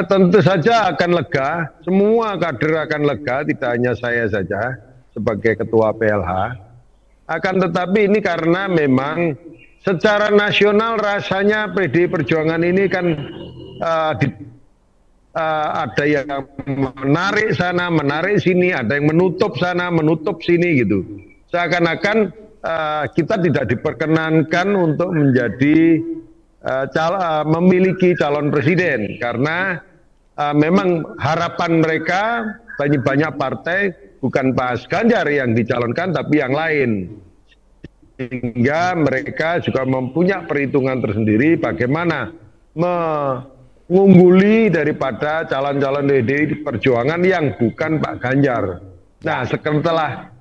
Tentu saja akan lega, semua kader akan lega, tidak hanya saya saja sebagai ketua PLH. Akan tetapi ini karena memang secara nasional rasanya PDI Perjuangan ini kan ada yang menarik sana, menarik sini, ada yang menutup sana, menutup sini gitu. Seakan-akan kita tidak diperkenankan untuk menjadi memiliki calon presiden karena memang harapan mereka banyak partai bukan Pak Ganjar yang dicalonkan tapi yang lain, sehingga mereka juga mempunyai perhitungan tersendiri bagaimana mengungguli daripada calon-calon PDI Perjuangan yang bukan Pak Ganjar. Nah, setelah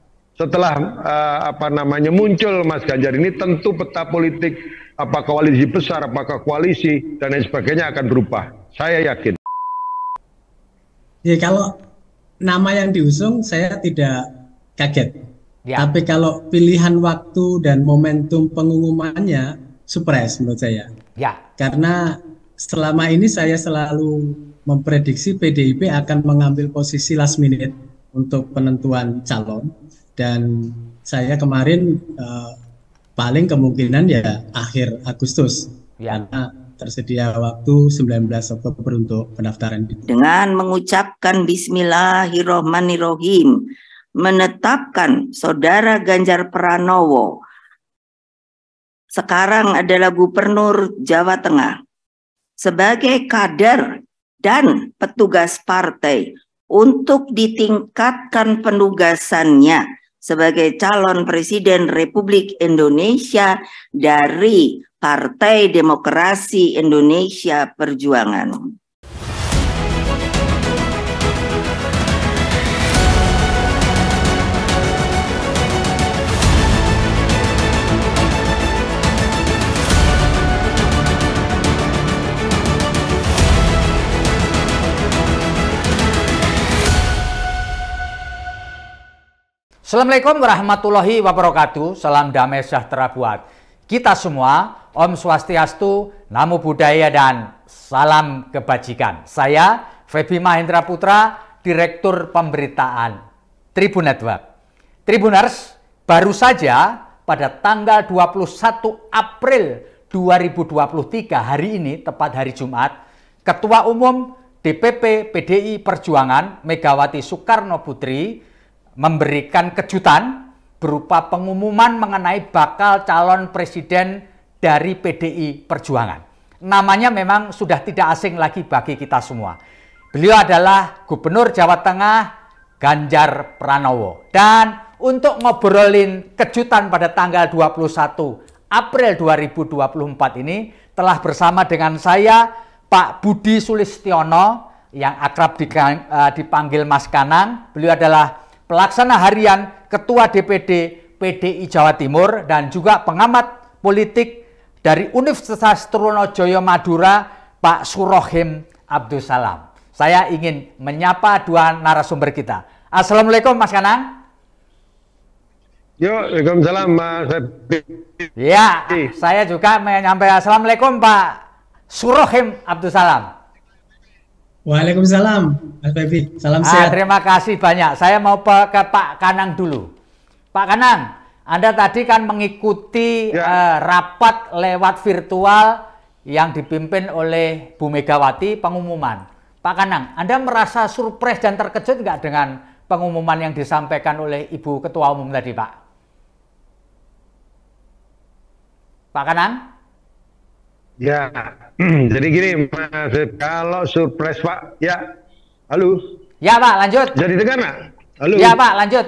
muncul Mas Ganjar ini, tentu peta politik apakah koalisi besar, apakah koalisi dan lain sebagainya akan berubah. Saya yakin. Ya, kalau nama yang diusung saya tidak kaget. Ya. Tapi kalau pilihan waktu dan momentum pengumumannya surprise menurut saya. Ya. Karena selama ini saya selalu memprediksi PDIP akan mengambil posisi last minute untuk penentuan calon, dan saya kemarin paling kemungkinan ya akhir Agustus, karena tersedia waktu 19 Oktober untuk pendaftaran. Dengan mengucapkan Bismillahirrohmanirrohim, menetapkan Saudara Ganjar Pranowo sekarang adalah Gubernur Jawa Tengah sebagai kader dan petugas partai untuk ditingkatkan penugasannya sebagai calon Presiden Republik Indonesia dari Partai Demokrasi Indonesia Perjuangan. Assalamualaikum warahmatullahi wabarakatuh. Salam damai sejahtera buat kita semua. Om Swastiastu, Namo Buddhaya, dan salam kebajikan. Saya Feby Mahendra Putra, Direktur Pemberitaan Tribun Network. Tribuners, baru saja pada tanggal 21 April 2023 hari ini, tepat hari Jumat, Ketua Umum DPP PDI Perjuangan Megawati Soekarno Putri memberikan kejutan berupa pengumuman mengenai bakal calon presiden dari PDI Perjuangan. Namanya memang sudah tidak asing lagi bagi kita semua. Beliau adalah Gubernur Jawa Tengah Ganjar Pranowo. Dan untuk ngobrolin kejutan pada tanggal 21 April 2024 ini telah bersama dengan saya Pak Budi Sulistiono yang akrab dipanggil Mas Kanang. Beliau adalah Pelaksana Harian Ketua DPD PDI Jawa Timur dan juga pengamat politik dari Universitas Trunojoyo Madura, Pak Surohim Abdussalam. Saya ingin menyapa dua narasumber kita. Assalamualaikum Mas Kanang. Waalaikumsalam Mas. Ya, saya juga menyampaikan Assalamualaikum Pak Surohim Abdussalam. Waalaikumsalam, Mas Feby. Salam sehat. Terima kasih banyak. Saya mau ke Pak Kanang dulu. Pak Kanang, Anda tadi kan mengikuti rapat lewat virtual yang dipimpin oleh Bu Megawati, pengumuman. Pak Kanang, Anda merasa surprise dan terkejut nggak dengan pengumuman yang disampaikan oleh Ibu Ketua Umum tadi, Pak? Pak Kanang? Ya, jadi gini Mas, kalau surprise Pak, ya, halo. Ya Pak, lanjut. Jadi dengar nggak? Halo. Ya Pak, lanjut.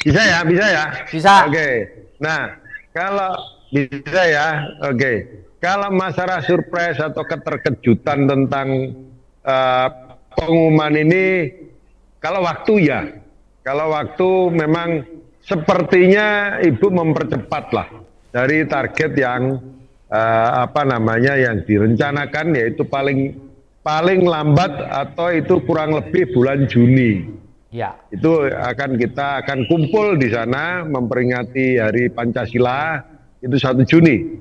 Bisa ya, bisa ya. Bisa. Oke. Nah, kalau bisa ya, oke. Kalau masalah surprise atau keterkejutan tentang pengumuman ini, kalau waktu ya, kalau waktu memang sepertinya Ibu mempercepat lah dari target yang yang direncanakan, yaitu paling lambat atau itu kurang lebih bulan Juni. Ya. Itu kita akan kumpul di sana memperingati Hari Pancasila itu 1 Juni.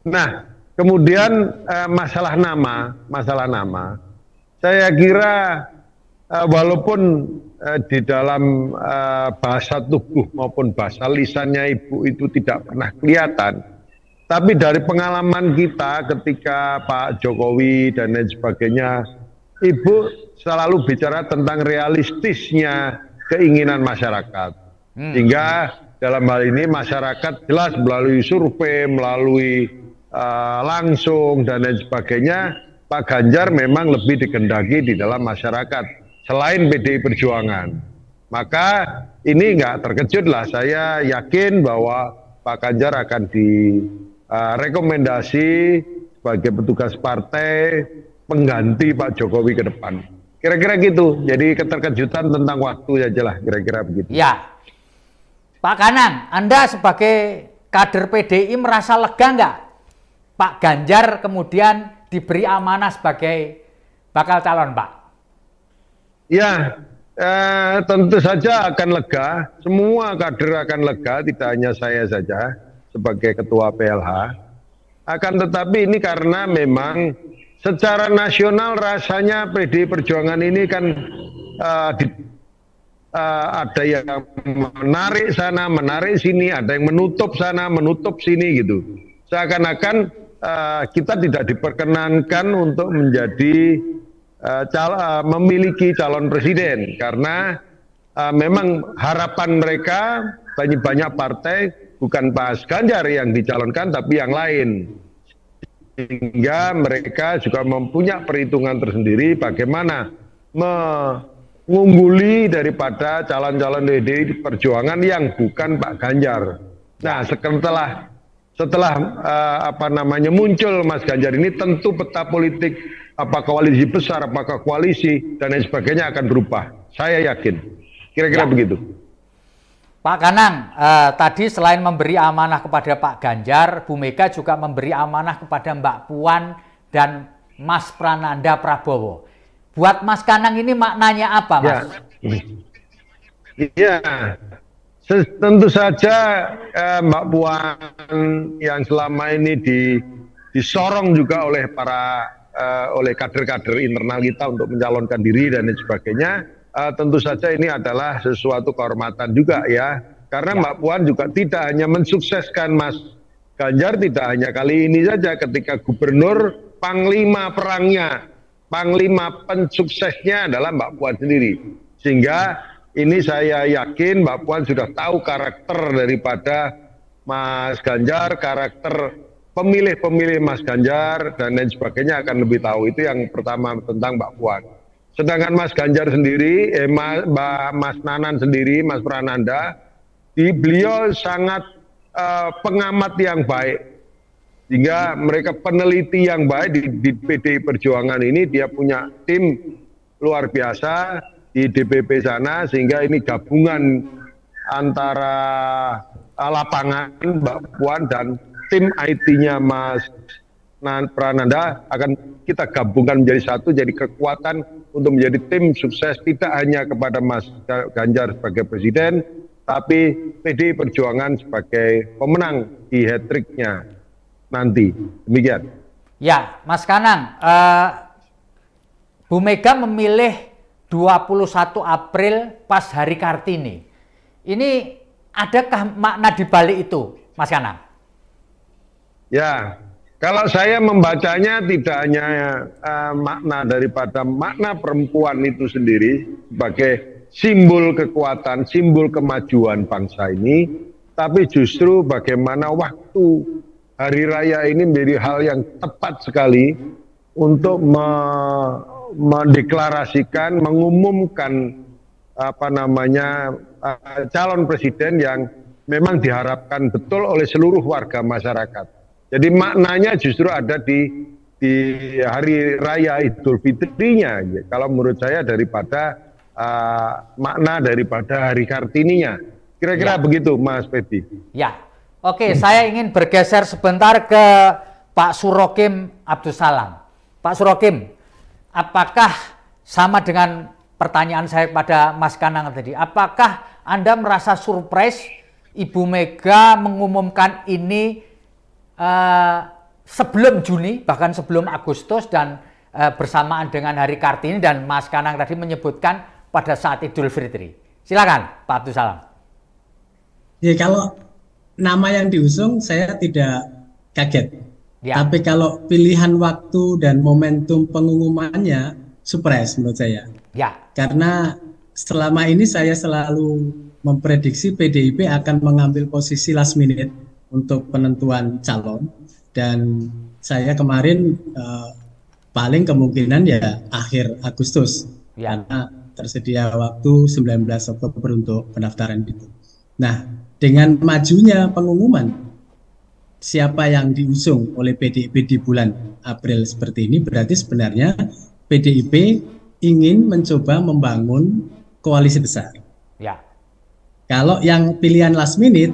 Nah, Kemudian masalah nama, saya kira walaupun di dalam bahasa tubuh maupun bahasa lisannya Ibu itu tidak pernah kelihatan, tapi dari pengalaman kita ketika Pak Jokowi dan lain sebagainya, Ibu selalu bicara tentang realistisnya keinginan masyarakat. Sehingga dalam hal ini masyarakat jelas melalui survei, melalui langsung dan lain sebagainya, Pak Ganjar memang lebih dikehendaki di dalam masyarakat selain PDI Perjuangan. Maka ini nggak terkejut lah, saya yakin bahwa Pak Ganjar akan direkomendasi sebagai petugas partai pengganti Pak Jokowi ke depan. Kira-kira gitu. Jadi keterkejutan tentang waktu aja lah, kira-kira begitu. Ya, Pak Kanang, Anda sebagai kader PDI merasa lega nggak Pak Ganjar kemudian diberi amanah sebagai bakal calon, Pak? Ya, tentu saja akan lega. Semua kader akan lega, tidak hanya saya saja sebagai ketua PLH. Akan tetapi ini karena memang secara nasional rasanya PDI Perjuangan ini kan ada yang menarik sana, menarik sini, ada yang menutup sana, menutup sini gitu. Seakan-akan kita tidak diperkenankan untuk menjadi memiliki calon presiden karena memang harapan mereka banyak partai bukan Pak Ganjar yang dicalonkan tapi yang lain, sehingga mereka juga mempunyai perhitungan tersendiri bagaimana mengungguli daripada calon-calon PDI Perjuangan yang bukan Pak Ganjar. Nah, setelah muncul Mas Ganjar ini, tentu peta politik apakah koalisi besar, apakah koalisi dan lain sebagainya akan berubah. Saya yakin. Kira-kira begitu. Pak Kanang, tadi selain memberi amanah kepada Pak Ganjar, Bu Mega juga memberi amanah kepada Mbak Puan dan Mas Prananda Prabowo. Buat Mas Kanang ini maknanya apa, Mas? Iya. Tentu saja Mbak Puan yang selama ini disorong juga oleh oleh kader-kader internal kita untuk mencalonkan diri dan lain sebagainya, tentu saja ini adalah sesuatu kehormatan juga ya, karena Mbak Puan juga tidak hanya mensukseskan Mas Ganjar, tidak hanya kali ini saja ketika gubernur, panglima perangnya, panglima pensuksesnya adalah Mbak Puan sendiri, sehingga ini saya yakin Mbak Puan sudah tahu karakter daripada Mas Ganjar, karakter pemilih-pemilih Mas Ganjar dan lain sebagainya akan lebih tahu. Itu yang pertama tentang Mbak Puan. Sedangkan Mas Ganjar sendiri, Mas Nanan sendiri, Mas Prananda, beliau sangat pengamat yang baik. Sehingga mereka peneliti yang baik di PDI Perjuangan ini, dia punya tim luar biasa di DPP sana, sehingga ini gabungan antara lapangan Mbak Puan dan tim IT-nya Mas Prananda akan kita gabungkan menjadi satu, jadi kekuatan untuk menjadi tim sukses tidak hanya kepada Mas Ganjar sebagai presiden, tapi PDI Perjuangan sebagai pemenang di hat-trick-nya nanti. Demikian. Ya, Mas Kanang, Bu Mega memilih 21 April pas hari Kartini. Ini adakah makna di balik itu, Mas Kanang? Ya, kalau saya membacanya tidak hanya makna daripada makna perempuan itu sendiri sebagai simbol kekuatan, simbol kemajuan bangsa ini, tapi justru bagaimana waktu hari raya ini menjadi hal yang tepat sekali untuk mendeklarasikan, mengumumkan calon presiden yang memang diharapkan betul oleh seluruh warga masyarakat. Jadi maknanya justru ada di hari raya Idul Fitrinya, kalau menurut saya, daripada makna daripada hari Kartininya. Kira-kira begitu, Mas Feby. Ya, oke, saya ingin bergeser sebentar ke Pak Surokim Abdussalam. Pak Surokim, apakah sama dengan pertanyaan saya pada Mas Kanang tadi, apakah Anda merasa surprise Ibu Mega mengumumkan ini sebelum Juni, bahkan sebelum Agustus, dan bersamaan dengan Hari Kartini, dan Mas Kanang tadi menyebutkan pada saat Idul Fitri. Silakan Pak Abdul Salam. Ya, kalau nama yang diusung saya tidak kaget. Ya. Tapi kalau pilihan waktu dan momentum pengumumannya surprise menurut saya. Ya. Karena selama ini saya selalu memprediksi PDIP akan mengambil posisi last minute untuk penentuan calon, dan saya kemarin paling kemungkinan ya akhir Agustus ya. Karena tersedia waktu 19 Oktober untuk pendaftaran itu. Nah, dengan majunya pengumuman siapa yang diusung oleh PDIP di bulan April seperti ini, berarti sebenarnya PDIP ingin mencoba membangun koalisi besar. Ya. Kalau yang pilihan last minute,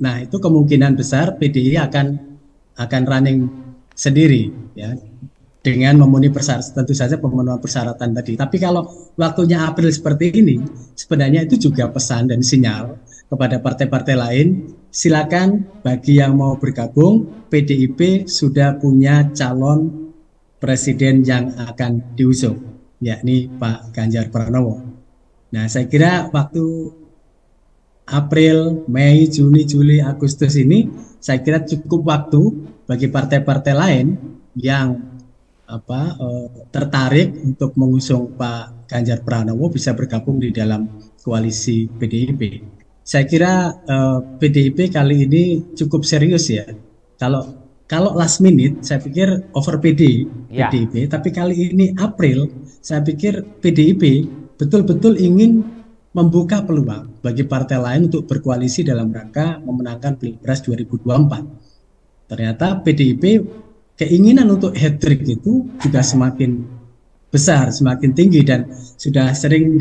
nah itu kemungkinan besar PDI akan running sendiri, ya, dengan memenuhi persyaratan, tentu saja pemenuhan persyaratan tadi. Tapi kalau waktunya April seperti ini, sebenarnya itu juga pesan dan sinyal kepada partai-partai lain, silakan bagi yang mau bergabung, PDIP sudah punya calon presiden yang akan diusung, yakni Pak Ganjar Pranowo. Nah, saya kira waktu April, Mei, Juni, Juli, Agustus ini, saya kira cukup waktu bagi partai-partai lain yang tertarik untuk mengusung Pak Ganjar Pranowo bisa bergabung di dalam koalisi PDIP. Saya kira PDIP kali ini cukup serius ya. Kalau last minute, saya pikir over PDIP, tapi kali ini April, saya pikir PDIP betul-betul ingin membuka peluang bagi partai lain untuk berkoalisi dalam rangka memenangkan Pilpres 2024. Ternyata PDIP keinginan untuk hat-trick itu juga semakin besar, semakin tinggi, dan sudah sering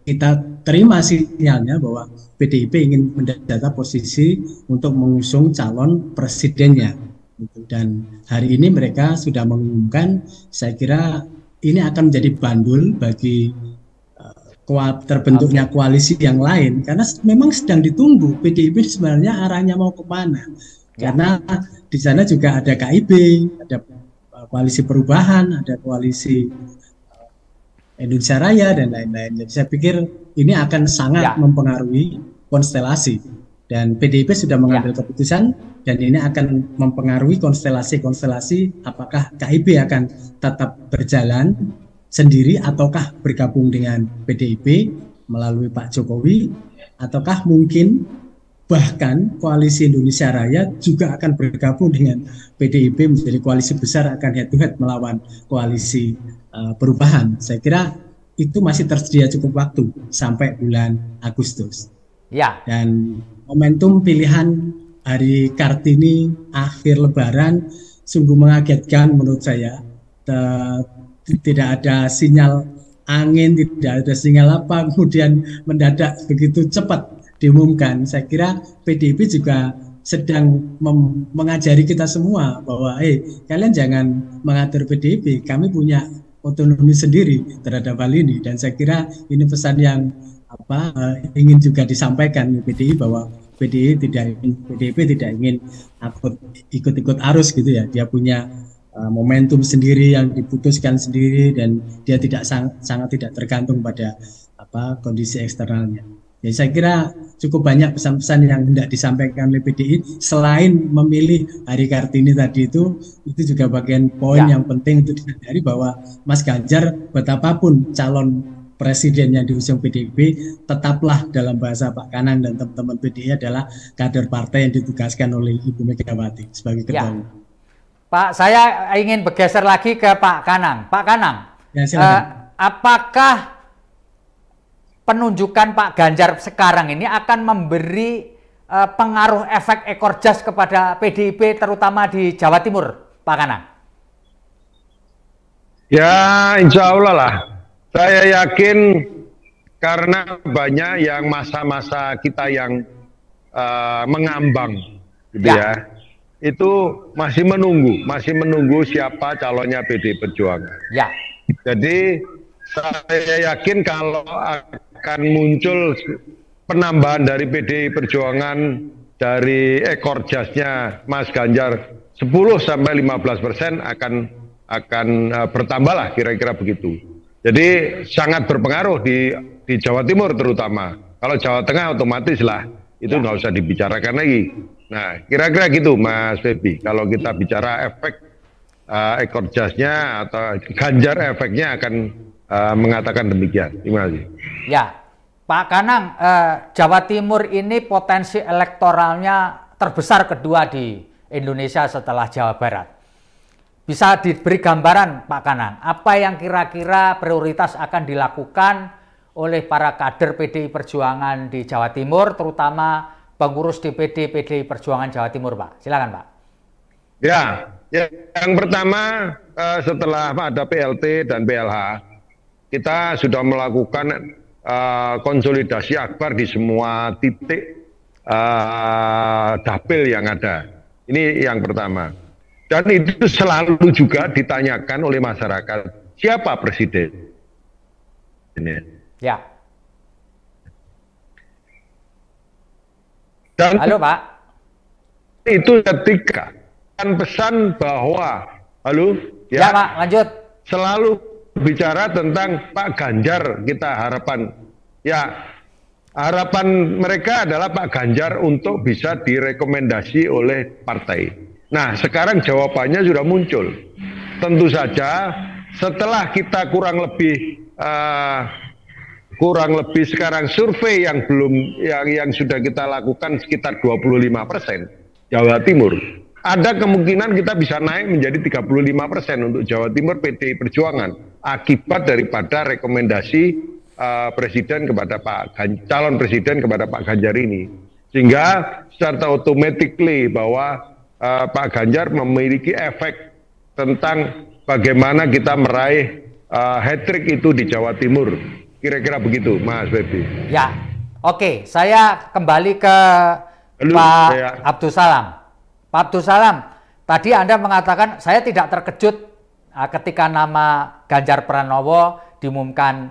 kita terima sinyalnya bahwa PDIP ingin mendata posisi untuk mengusung calon presidennya. Dan hari ini mereka sudah mengumumkan, saya kira ini akan menjadi bandul bagi terbentuknya koalisi yang lain, karena memang sedang ditunggu PDIP sebenarnya arahnya mau kemana. Karena di sana juga ada KIB, ada koalisi perubahan, ada koalisi Indonesia Raya dan lain-lain. Jadi saya pikir ini akan sangat mempengaruhi konstelasi, dan PDIP sudah mengambil keputusan, dan ini akan mempengaruhi konstelasi apakah KIB akan tetap berjalan sendiri ataukah bergabung dengan PDIP melalui Pak Jokowi, ataukah mungkin bahkan koalisi Indonesia Raya juga akan bergabung dengan PDIP menjadi koalisi besar, akan head to head melawan koalisi perubahan. Saya kira itu masih tersedia cukup waktu sampai bulan Agustus. Ya. Dan momentum pilihan Hari Kartini akhir Lebaran sungguh mengagetkan menurut saya. Tidak ada sinyal angin, tidak ada sinyal apa, kemudian mendadak begitu cepat diumumkan. Saya kira PDIP juga sedang mengajari kita semua bahwa kalian jangan mengatur PDIP, kami punya otonomi sendiri terhadap hal ini. Dan saya kira ini pesan yang ingin juga disampaikan PDI, bahwa PDIP tidak ingin ikut-ikut arus gitu ya. Dia punya momentum sendiri yang diputuskan sendiri, dan dia sangat tidak tergantung pada kondisi eksternalnya. Ya, saya kira cukup banyak pesan-pesan yang hendak disampaikan oleh PDI. Selain memilih Hari Kartini tadi itu juga bagian poin yang penting untuk disadari bahwa Mas Ganjar, betapapun calon presiden yang diusung PDIP, tetaplah dalam bahasa Pak Kanang dan teman-teman PDI adalah kader partai yang ditugaskan oleh Ibu Megawati sebagai ketua umum. Pak, saya ingin bergeser lagi ke Pak Kanang. Pak Kanang, apakah penunjukan Pak Ganjar sekarang ini akan memberi pengaruh efek ekor jas kepada PDIP, terutama di Jawa Timur, Pak Kanang? Ya, insya Allah lah. Saya yakin karena banyak yang masa-masa kita yang mengambang, gitu ya. Itu masih menunggu siapa calonnya PDI Perjuangan. Ya. Jadi saya yakin kalau akan muncul penambahan dari PDI Perjuangan dari ekor jasnya Mas Ganjar 10-15% akan bertambah lah, kira-kira begitu. Jadi sangat berpengaruh di Jawa Timur terutama. Kalau Jawa Tengah otomatis lah, itu nggak usah dibicarakan lagi. Nah, kira-kira gitu Mas Febi. Kalau kita bicara efek ekor jasnya atau Ganjar efeknya akan mengatakan demikian. Terima kasih. Ya, Pak Kanang, Jawa Timur ini potensi elektoralnya terbesar kedua di Indonesia setelah Jawa Barat. Bisa diberi gambaran Pak Kanang, apa yang kira-kira prioritas akan dilakukan oleh para kader PDI Perjuangan di Jawa Timur, terutama pengurus DPD PDI Perjuangan Jawa Timur, Pak? Silakan, Pak. Ya, yang pertama setelah ada PLT dan PLH, kita sudah melakukan konsolidasi akbar di semua titik dapil yang ada. Ini yang pertama. Dan itu selalu juga ditanyakan oleh masyarakat, siapa presiden? Ya. Dan halo Pak. Itu ketika pesan bahwa, halo, ya Pak, lanjut. Selalu bicara tentang Pak Ganjar, kita harapan, ya harapan mereka adalah Pak Ganjar untuk bisa direkomendasi oleh partai. Nah, sekarang jawabannya sudah muncul. Tentu saja setelah kita kurang lebih sekarang survei yang sudah kita lakukan sekitar 25% Jawa Timur. Ada kemungkinan kita bisa naik menjadi 35% untuk Jawa Timur PDI Perjuangan akibat daripada rekomendasi presiden kepada calon presiden kepada Pak Ganjar ini. Sehingga secara automatically bahwa Pak Ganjar memiliki efek tentang bagaimana kita meraih hat-trick itu di Jawa Timur. Kira-kira begitu, Mas Febi. Ya, oke. Saya kembali ke Pak Abdul Salam. Pak Abdul Salam, tadi Anda mengatakan saya tidak terkejut ketika nama Ganjar Pranowo diumumkan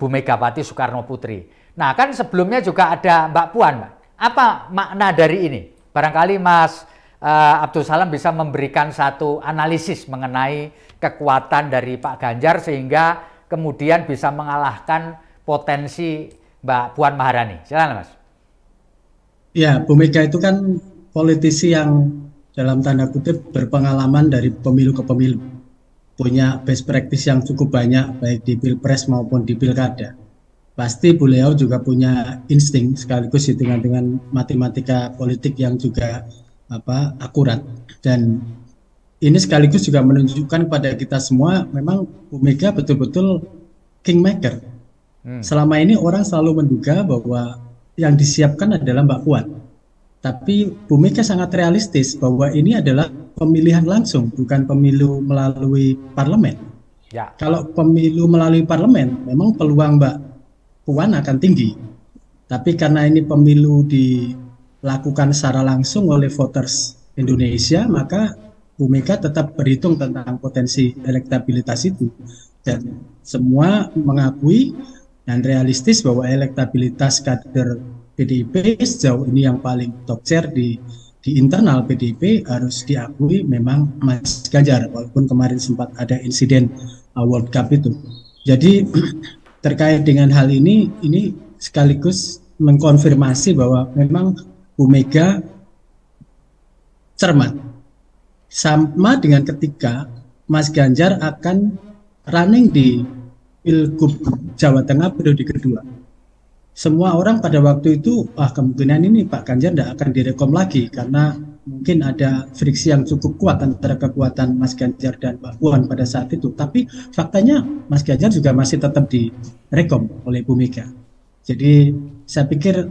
Bu Megawati Soekarno Putri. Nah, kan sebelumnya juga ada Mbak Puan, Mbak. Apa makna dari ini? Barangkali Mas Abdul Salam bisa memberikan satu analisis mengenai kekuatan dari Pak Ganjar sehingga kemudian bisa mengalahkan potensi Mbak Puan Maharani. Silakan Mas. Ya, Bu Mega itu kan politisi yang dalam tanda kutip berpengalaman dari pemilu ke pemilu. Punya best practice yang cukup banyak baik di Pilpres maupun di Pilkada. Pasti beliau juga punya insting sekaligus hitungan matematika politik yang juga akurat, dan ini sekaligus juga menunjukkan pada kita semua memang Bu Mega betul-betul kingmaker. Selama ini orang selalu menduga bahwa yang disiapkan adalah Mbak Puan, tapi Bu Mega sangat realistis bahwa ini adalah pemilihan langsung, bukan pemilu melalui parlemen. Ya. Kalau pemilu melalui parlemen memang peluang Mbak Puan akan tinggi, tapi karena ini pemilu dilakukan secara langsung oleh voters Indonesia, maka Bu Mega tetap berhitung tentang potensi elektabilitas itu, dan semua mengakui dan realistis bahwa elektabilitas kader PDIP sejauh ini yang paling top chair di internal PDIP harus diakui memang Mas Ganjar, walaupun kemarin sempat ada insiden World Cup itu. Jadi terkait dengan hal ini sekaligus mengkonfirmasi bahwa memang Bu Mega cermat. Sama dengan ketika Mas Ganjar akan running di Pilgub Jawa Tengah periode kedua. Semua orang pada waktu itu, kemungkinan ini Pak Ganjar tidak akan direkom lagi karena mungkin ada friksi yang cukup kuat antara kekuatan Mas Ganjar dan Mbak Puan pada saat itu. Tapi faktanya Mas Ganjar juga masih tetap direkom oleh Bu Mega. Jadi saya pikir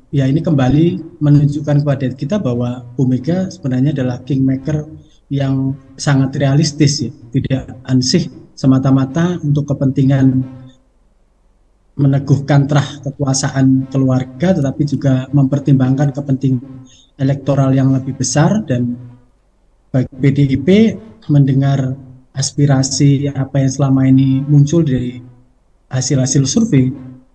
ya ini kembali menunjukkan kepada kita bahwa Bu Mega sebenarnya adalah kingmaker yang sangat realistis, ya. Tidak ansih semata-mata untuk kepentingan meneguhkan terah kekuasaan keluarga, tetapi juga mempertimbangkan kepentingan elektoral yang lebih besar. Dan bagi PDIP mendengar aspirasi apa yang selama ini muncul dari hasil-hasil survei,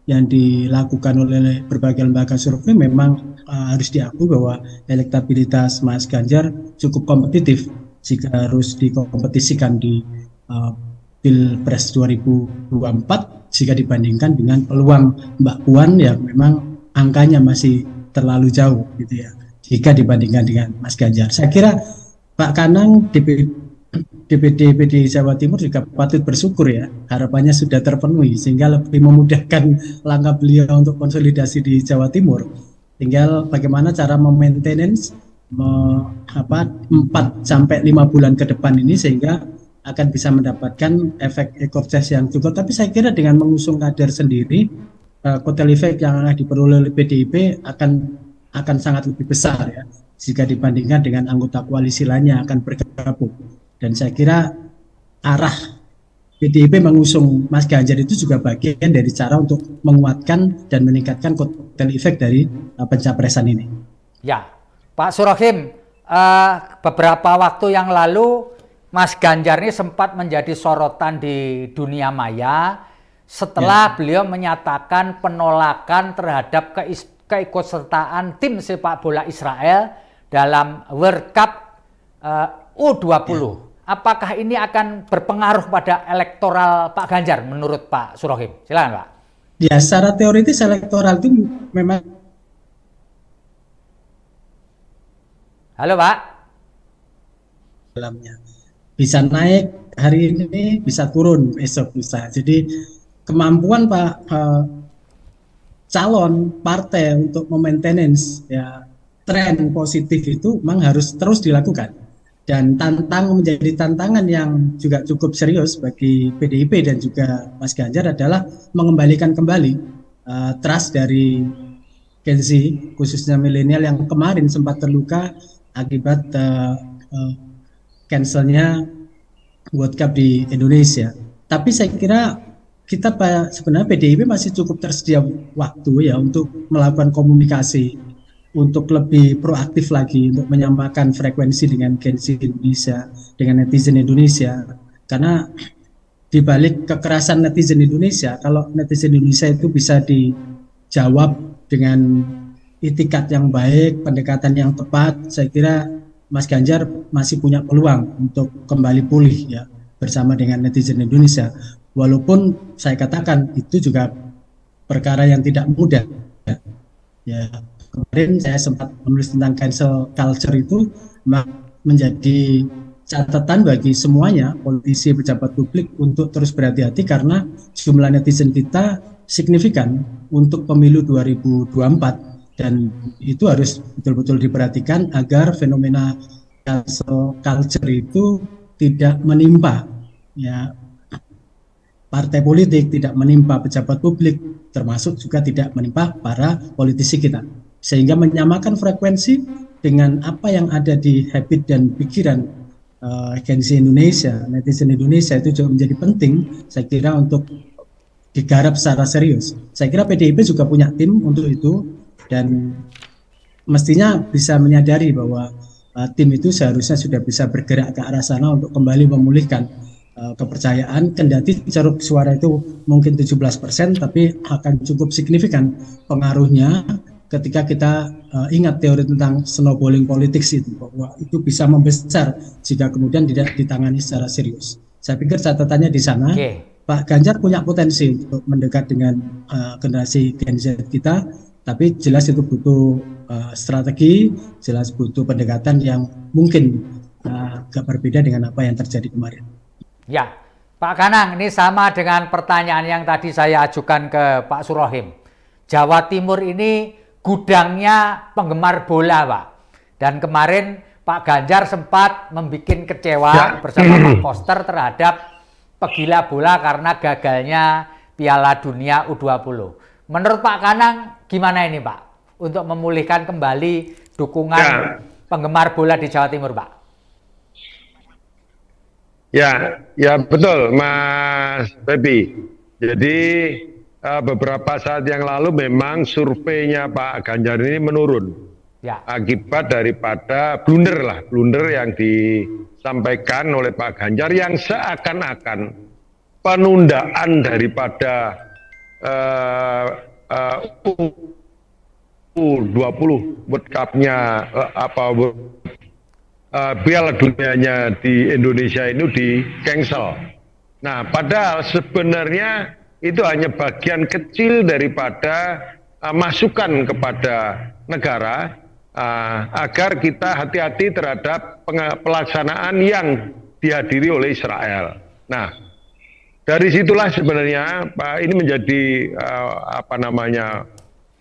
yang dilakukan oleh berbagai lembaga survei memang harus diakui bahwa elektabilitas Mas Ganjar cukup kompetitif jika harus dikompetisikan di Pilpres 2024 jika dibandingkan dengan peluang Mbak Puan yang memang angkanya masih terlalu jauh gitu ya jika dibandingkan dengan Mas Ganjar. Saya kira Pak Kanang DPD Jawa Timur juga patut bersyukur ya, harapannya sudah terpenuhi sehingga lebih memudahkan langkah beliau untuk konsolidasi di Jawa Timur. Tinggal bagaimana cara memaintenance 4 sampai 5 bulan ke depan ini sehingga akan bisa mendapatkan efek ekor jas yang cukup. Tapi saya kira dengan mengusung kader sendiri, kotel efek yang akan diperoleh oleh PDIP akan sangat lebih besar ya jika dibandingkan dengan anggota koalisi lainnya akan bergabung. Dan saya kira arah PDIP mengusung Mas Ganjar itu juga bagian dari cara untuk menguatkan dan meningkatkan kotel efek dari pencapresan ini. Ya, Pak Surohim, beberapa waktu yang lalu Mas Ganjar ini sempat menjadi sorotan di dunia maya setelah beliau menyatakan penolakan terhadap keikutsertaan tim sepak bola Israel dalam World Cup U20. Apakah ini akan berpengaruh pada elektoral Pak Ganjar menurut Pak Surohim? Silakan Pak. Ya, secara teoritis elektoral itu memang. Halo Pak. Dalamnya bisa naik hari ini, bisa turun besok bisa. Jadi kemampuan Pak calon partai untuk memaintenance ya tren positif itu memang harus terus dilakukan. Dan menjadi tantangan yang juga cukup serius bagi PDIP dan juga Mas Ganjar adalah mengembalikan kembali trust dari Gen Z, khususnya milenial yang kemarin sempat terluka akibat cancelnya World Cup di Indonesia. Tapi saya kira sebenarnya PDIP masih cukup tersedia waktu ya untuk melakukan komunikasi, untuk lebih proaktif lagi untuk menyamakan frekuensi dengan Gen Z Indonesia, dengan netizen Indonesia. Karena di balik kekerasan netizen Indonesia, kalau netizen Indonesia itu bisa dijawab dengan itikat yang baik, pendekatan yang tepat, saya kira Mas Ganjar masih punya peluang untuk kembali pulih ya bersama dengan netizen Indonesia. Walaupun saya katakan itu juga perkara yang tidak mudah ya. Kemarin saya sempat menulis tentang cancel culture itu menjadi catatan bagi semuanya, politisi, pejabat publik untuk terus berhati-hati karena jumlah netizen kita signifikan untuk pemilu 2024 dan itu harus betul-betul diperhatikan agar fenomena cancel culture itu tidak menimpa ya partai politik, tidak menimpa pejabat publik, termasuk juga tidak menimpa para politisi kita. Sehingga menyamakan frekuensi dengan apa yang ada di habit dan pikiran Gen Z Indonesia, netizen Indonesia itu juga menjadi penting saya kira untuk digarap secara serius. Saya kira PDIP juga punya tim untuk itu dan mestinya bisa menyadari bahwa tim itu seharusnya sudah bisa bergerak ke arah sana untuk kembali memulihkan kepercayaan, kendati ceruk suara itu mungkin 17%, tapi akan cukup signifikan pengaruhnya ketika kita ingat teori tentang snowballing politics itu, bahwa itu bisa membesar jika kemudian tidak ditangani secara serius. Saya pikir catatannya di sana. Pak Ganjar punya potensi untuk mendekat dengan generasi Gen Z kita, tapi jelas itu butuh strategi, jelas butuh pendekatan yang mungkin agak berbeda dengan apa yang terjadi kemarin. Ya, Pak Kanang, ini sama dengan pertanyaan yang tadi saya ajukan ke Pak Surohim. Jawa Timur ini gudangnya penggemar bola, Pak. Dan kemarin Pak Ganjar sempat membuat kecewa bersama Pak Koster terhadap pegila bola karena gagalnya Piala Dunia U20. Menurut Pak Kanang, gimana ini Pak? Untuk memulihkan kembali dukungan penggemar bola di Jawa Timur, Pak? Ya betul Mas Febi. Jadi beberapa saat yang lalu memang surveinya Pak Ganjar ini menurun akibat daripada blunder yang disampaikan oleh Pak Ganjar yang seakan-akan penundaan daripada U20 World Cup-nya Piala Dunianya di Indonesia ini di cancel. Nah, padahal sebenarnya itu hanya bagian kecil daripada masukan kepada negara agar kita hati-hati terhadap pelaksanaan yang dihadiri oleh Israel. Nah, dari situlah sebenarnya Pak ini menjadi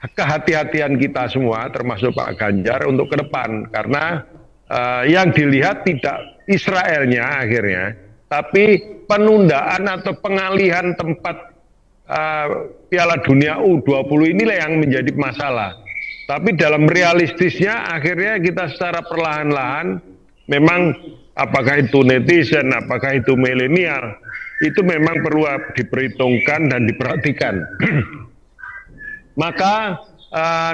kehati-hatian kita semua, termasuk Pak Ganjar untuk ke depan, karena yang dilihat tidak Israelnya akhirnya, tapi penundaan atau pengalihan tempat Piala Dunia U20 inilah yang menjadi masalah. Tapi dalam realistisnya akhirnya kita secara perlahan-lahan memang apakah itu netizen, apakah itu milenial, itu memang perlu diperhitungkan dan diperhatikan. Maka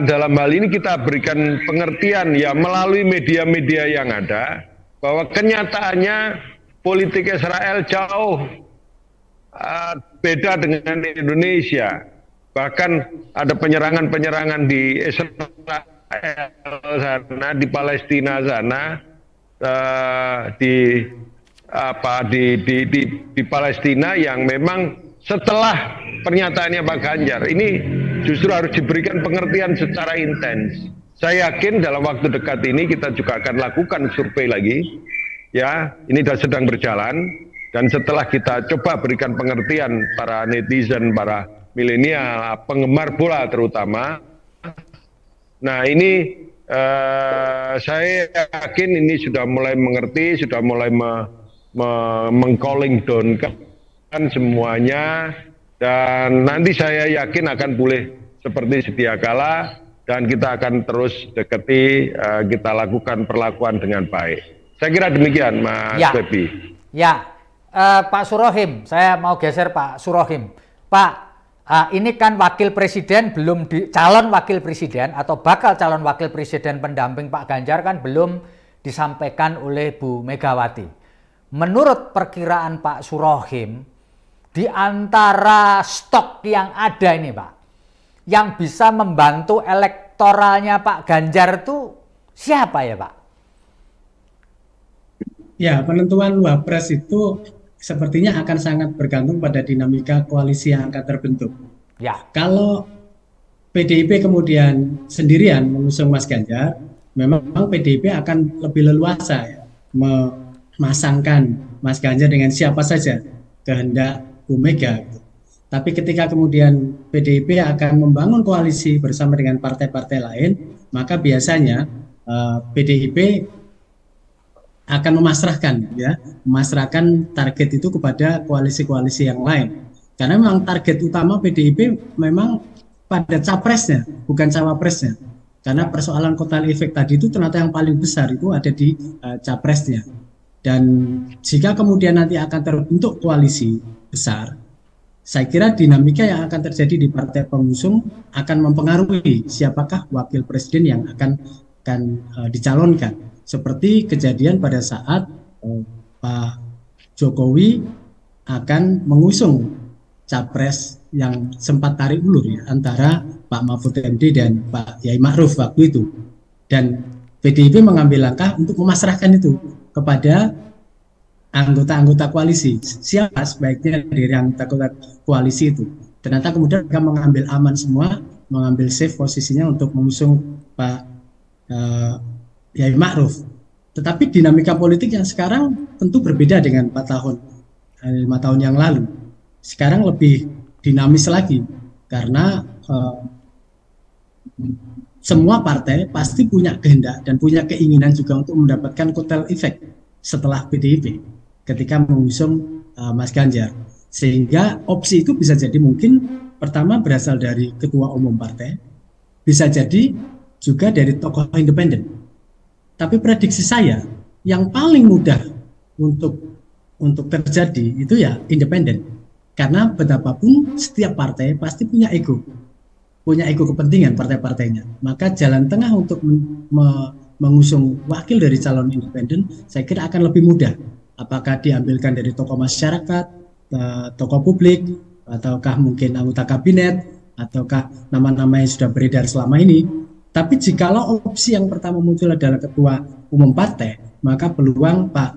dalam hal ini kita berikan pengertian ya melalui media-media yang ada bahwa kenyataannya politik Israel jauh beda dengan Indonesia. Bahkan ada penyerangan-penyerangan di Israel sana, di Palestina sana, di Palestina yang memang setelah pernyataannya Pak Ganjar ini justru harus diberikan pengertian secara intens. Saya yakin dalam waktu dekat ini kita juga akan lakukan survei lagi, ya ini sedang berjalan, dan setelah kita coba berikan pengertian para netizen, para milenial, penggemar bola terutama. Nah ini saya yakin ini sudah mulai mengerti, sudah mulai meng-calling down kan semuanya, dan nanti saya yakin akan pulih seperti sedia kala, dan kita akan terus deketi, kita lakukan perlakuan dengan baik. Saya kira demikian, Mas Febi. Ya, Pak Surohim, saya mau geser Pak Surohim. Pak, ini kan wakil presiden belum calon wakil presiden atau bakal calon wakil presiden pendamping Pak Ganjar kan belum disampaikan oleh Bu Megawati. Menurut perkiraan Pak Surohim, di antara stok yang ada ini Pak, yang bisa membantu elektoralnya Pak Ganjar itu siapa ya Pak? Ya, penentuan Wapres itu sepertinya akan sangat bergantung pada dinamika koalisi yang akan terbentuk. Ya. Kalau PDIP kemudian sendirian mengusung Mas Ganjar, memang PDIP akan lebih leluasa ya, memasangkan Mas Ganjar dengan siapa saja kehendak Bu Mega. Tapi ketika kemudian PDIP akan membangun koalisi bersama dengan partai-partai lain, maka biasanya PDIP akan memasrahkan target itu kepada koalisi-koalisi yang lain. Karena memang target utama PDIP memang pada capresnya, bukan cawapresnya. Karena persoalan kotel efek tadi itu ternyata yang paling besar itu ada di capresnya. Dan jika kemudian nanti akan terbentuk koalisi besar, saya kira dinamika yang akan terjadi di partai pengusung akan mempengaruhi siapakah wakil presiden yang akan dicalonkan. Seperti kejadian pada saat Pak Jokowi akan mengusung capres yang sempat tarik ulur ya, antara Pak Mahfud MD dan Pak Yai Ma'ruf waktu itu. Dan PDIP mengambil langkah untuk memasrahkan itu kepada anggota-anggota koalisi. Siapa sebaiknya dari anggota koalisi itu. Ternyata kemudian mereka mengambil aman semua, mengambil safe posisinya untuk mengusung Pak Yai Ma'ruf. Tetapi dinamika politik yang sekarang tentu berbeda dengan 5 tahun yang lalu. Sekarang lebih dinamis lagi karena semua partai pasti punya kehendak dan punya keinginan juga untuk mendapatkan kotel efek setelah PDIP ketika mengusung Mas Ganjar. Sehingga opsi itu bisa jadi mungkin pertama berasal dari ketua umum partai, bisa jadi juga dari tokoh independen. Tapi prediksi saya yang paling mudah untuk terjadi itu ya independen. Karena betapapun setiap partai pasti punya ego kepentingan partai-partainya. Maka jalan tengah untuk mengusung wakil dari calon independen saya kira akan lebih mudah. Apakah diambilkan dari tokoh masyarakat, tokoh publik, ataukah mungkin anggota kabinet, ataukah nama-nama yang sudah beredar selama ini. Tapi jikalau opsi yang pertama muncul adalah ketua umum partai, maka peluang Pak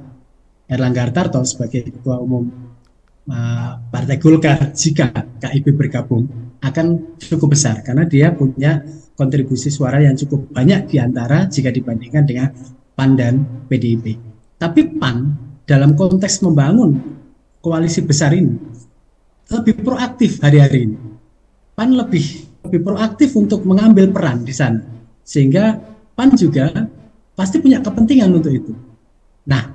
Erlangga Hartarto sebagai ketua umum Partai Golkar jika KIP bergabung akan cukup besar karena dia punya kontribusi suara yang cukup banyak diantara jika dibandingkan dengan PAN dan PDIP. Tapi PAN dalam konteks membangun koalisi besar ini lebih proaktif hari-hari ini. PAN lebih proaktif untuk mengambil peran di sana, sehingga PAN juga pasti punya kepentingan untuk itu. Nah,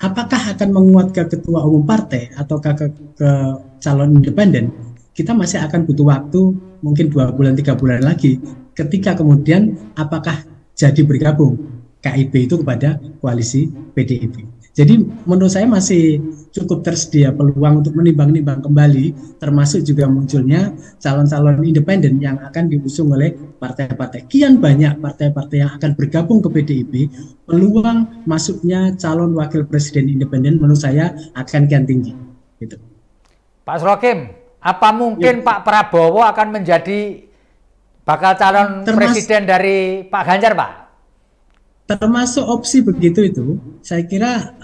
apakah akan menguat ke ketua umum partai ataukah ke calon independen? Kita masih akan butuh waktu mungkin 2 bulan 3 bulan lagi ketika kemudian apakah jadi bergabung KIP itu kepada koalisi PDIP. Jadi menurut saya masih cukup tersedia peluang untuk menimbang-nimbang kembali, termasuk juga munculnya calon-calon independen yang akan diusung oleh partai-partai. Kian banyak partai-partai yang akan bergabung ke PDIP, peluang masuknya calon wakil presiden independen menurut saya akan kian tinggi. Gitu. Pak Srokim, apa mungkin Pak Prabowo akan menjadi bakal calon presiden dari Pak Ganjar, Pak? Termasuk opsi begitu itu, saya kira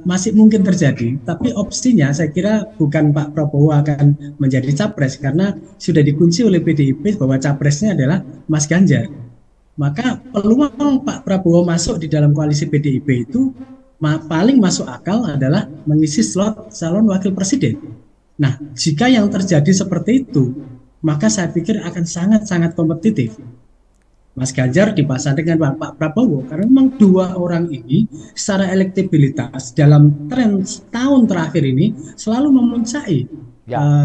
masih mungkin terjadi. Tapi opsinya saya kira bukan Pak Prabowo akan menjadi capres karena sudah dikunci oleh PDIP bahwa capresnya adalah Mas Ganjar. Maka peluang Pak Prabowo masuk di dalam koalisi PDIP itu paling masuk akal adalah mengisi slot calon wakil presiden. Nah, jika yang terjadi seperti itu, maka saya pikir akan sangat-sangat kompetitif. Mas Ganjar dipasang dengan Pak Prabowo karena memang dua orang ini secara elektabilitas dalam tren setahun terakhir ini selalu memuncaki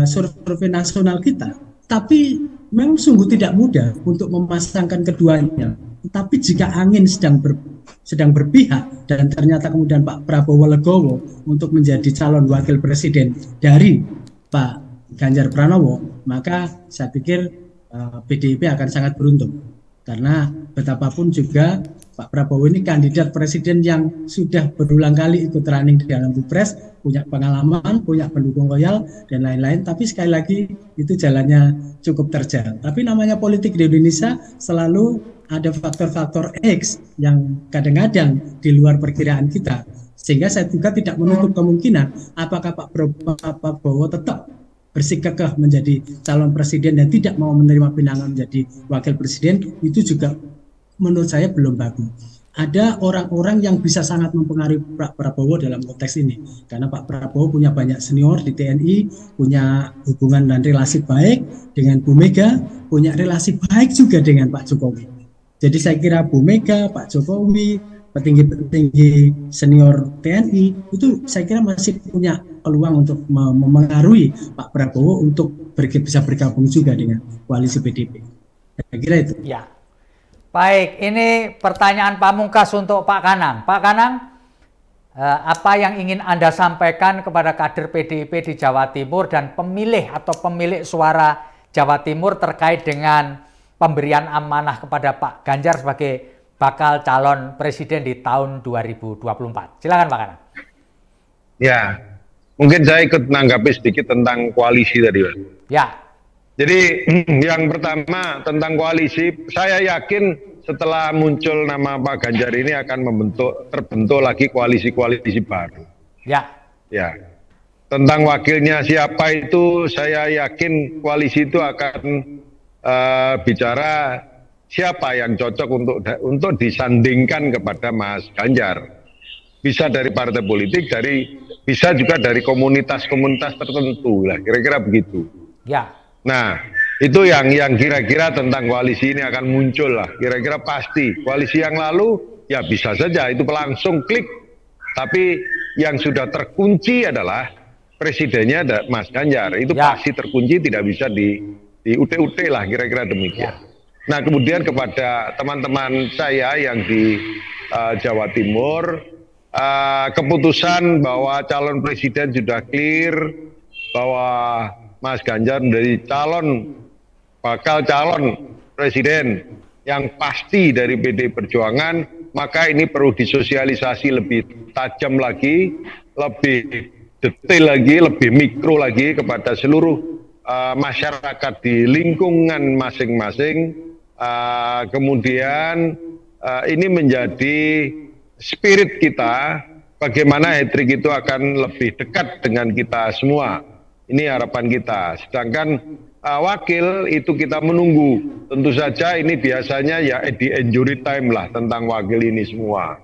survei nasional kita. Tapi memang sungguh tidak mudah untuk memasangkan keduanya. Tapi jika angin sedang berpihak dan ternyata kemudian Pak Prabowo legowo untuk menjadi calon wakil presiden dari Pak Ganjar Pranowo, maka saya pikir PDIP akan sangat beruntung. Karena betapapun juga Pak Prabowo ini kandidat presiden yang sudah berulang kali ikut running di dalam Pilpres, punya pengalaman, punya pendukung loyal, dan lain-lain. Tapi sekali lagi itu jalannya cukup terjal. Tapi namanya politik di Indonesia selalu ada faktor-faktor X yang kadang-kadang di luar perkiraan kita. Sehingga saya juga tidak menutup kemungkinan apakah Pak Prabowo tetap bersikeras menjadi calon presiden dan tidak mau menerima pinangan menjadi wakil presiden, itu juga menurut saya belum bagus. Ada orang-orang yang bisa sangat mempengaruhi Pak Prabowo dalam konteks ini, karena Pak Prabowo punya banyak senior di TNI, punya hubungan dan relasi baik dengan Bu Mega, punya relasi baik juga dengan Pak Jokowi. Jadi saya kira Bu Mega, Pak Jokowi, petinggi-petinggi senior TNI itu saya kira masih punya peluang untuk memengaruhi Pak Prabowo untuk bisa bergabung juga dengan koalisi PDIP. Saya kira itu. Ya. Baik, ini pertanyaan pamungkas untuk Pak Kanang. Pak Kanang, apa yang ingin Anda sampaikan kepada kader PDIP di Jawa Timur dan pemilih atau pemilik suara Jawa Timur terkait dengan pemberian amanah kepada Pak Ganjar sebagai bakal calon presiden di tahun 2024. Silakan Pak Kanang. Ya, mungkin saya ikut menanggapi sedikit tentang koalisi tadi, Pak. Ya. Jadi yang pertama tentang koalisi, saya yakin setelah muncul nama Pak Ganjar ini akan terbentuk lagi koalisi-koalisi baru. Ya. Ya. Tentang wakilnya siapa itu, saya yakin koalisi itu akan bicara siapa yang cocok untuk disandingkan kepada Mas Ganjar. Bisa dari partai politik, bisa juga dari komunitas-komunitas tertentu lah, kira-kira begitu. Ya. Nah, itu yang kira-kira tentang koalisi ini akan muncul lah, kira-kira pasti. Koalisi yang lalu ya bisa saja itu langsung klik, tapi yang sudah terkunci adalah presidennya ada Mas Ganjar. Itu pasti terkunci, tidak bisa di UT-UT lah, kira-kira demikian. Nah, kemudian kepada teman-teman saya yang di Jawa Timur, keputusan bahwa calon presiden sudah clear, bahwa Mas Ganjar menjadi bakal calon presiden yang pasti dari PD Perjuangan, maka ini perlu disosialisasi lebih tajam lagi, lebih detail lagi, lebih mikro lagi kepada seluruh masyarakat di lingkungan masing-masing, kemudian ini menjadi spirit kita, bagaimana hat-trick itu akan lebih dekat dengan kita semua. Ini harapan kita. Sedangkan wakil itu kita menunggu. Tentu saja ini biasanya ya di injury time lah tentang wakil ini semua.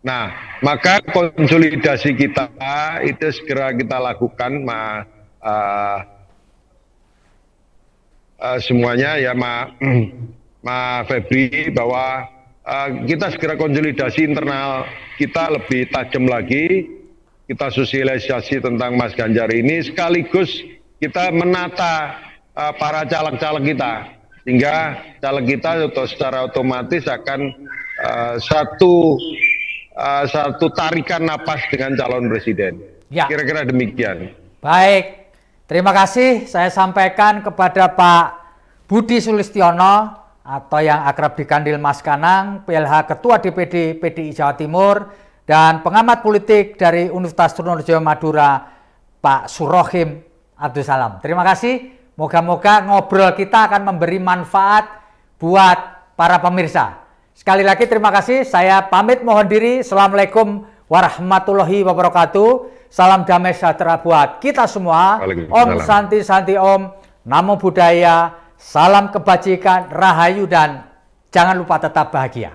Nah, maka konsolidasi kita itu segera kita lakukan, semuanya ya, Ma Febri, bahwa kita segera konsolidasi internal kita lebih tajam lagi, kita sosialisasi tentang Mas Ganjar ini, sekaligus kita menata para caleg-caleg kita, sehingga caleg kita secara otomatis akan satu tarikan napas dengan calon presiden. Ya. Kira-kira demikian. Baik, terima kasih saya sampaikan kepada Pak Budi Sulistiono atau yang akrab dipanggil Mas Kanang, PLH Ketua DPD PDI Jawa Timur, dan pengamat politik dari Universitas Trunojoyo Madura, Pak Surohim Abdul Salam. Terima kasih, moga-moga ngobrol kita akan memberi manfaat buat para pemirsa. Sekali lagi terima kasih, saya pamit mohon diri. Assalamualaikum warahmatullahi wabarakatuh. Salam damai sejahtera buat kita semua. Om Santi Santi Om, Namo Buddhaya, salam kebajikan, rahayu, dan jangan lupa tetap bahagia.